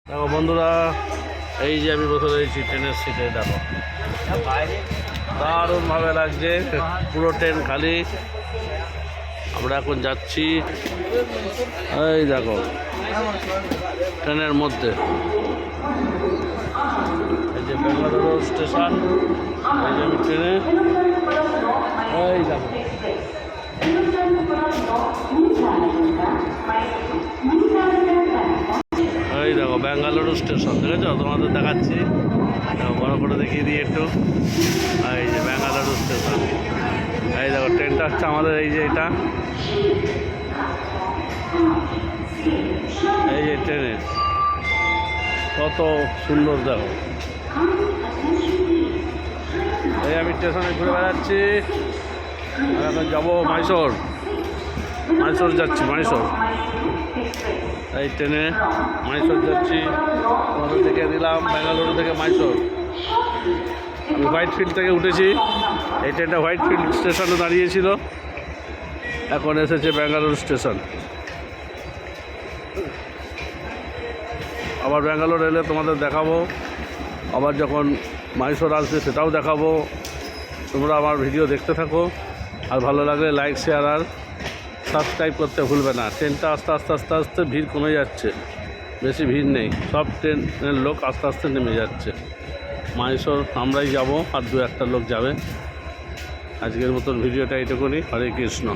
দেখো বন্ধুরা, এই যে আমি বসে রয়েছি ট্রেনের সিটে। দেখো দারুণভাবে লাগছে, পুরো ট্রেন খালি। আমরা এখন যাচ্ছি, এই দেখো ট্রেনের মধ্যে। এই যে বেঙ্গালুরু স্টেশন, এই যে আমি ট্রেনে, এই দেখো এই দেখো বেঙ্গালুরু স্টেশন, দেখেছো? তোমাদের দেখাচ্ছি, বড় করে দেখিয়ে দিই একটু। এই যে বেঙ্গালুরু স্টেশন, এই দেখো ট্রেনটা হচ্ছে আমাদের। এই যে এটা, এই যে ট্রেনে কত সুন্দর দেখো। এই আমি স্টেশনে ঘুরে বেড়াচ্ছি। এখন যাবো মাইসোর, মাইসোর যাচ্ছি, মাইসোর। এই ট্রেনে মাইসোর যাচ্ছি, তোমাদের দেখে দিলাম বেঙ্গালুরু থেকে মাইসোর। আমি হোয়াইট ফিল্ড থেকে উঠেছি, এই ট্রেনটা হোয়াইট ফিল্ড স্টেশনে দাঁড়িয়েছিল, এখন এসেছে বেঙ্গালুরু স্টেশন। আবার ব্যাঙ্গালোর এলে তোমাদের দেখাবো, আবার যখন মাইসোর আসবে সেটাও দেখাবো। তোমরা আমার ভিডিও দেখতে থাকো, আর ভালো লাগলে লাইক, শেয়ার আর সাবস্ক্রাইব করতে ভুলবে না। ট্রেনটা আস্তে আস্তে আস্তে আস্তে ভিড় কমে যাচ্ছে, বেশি ভিড় নেই, সব ট্রেনের লোক আস্তে আস্তে নেমে যাচ্ছে। মাইসোর আমরাই যাব, আর দু একটা লোক যাবে। আজকের মতন ভিডিওটা এইটুকুনি। হরে কৃষ্ণ।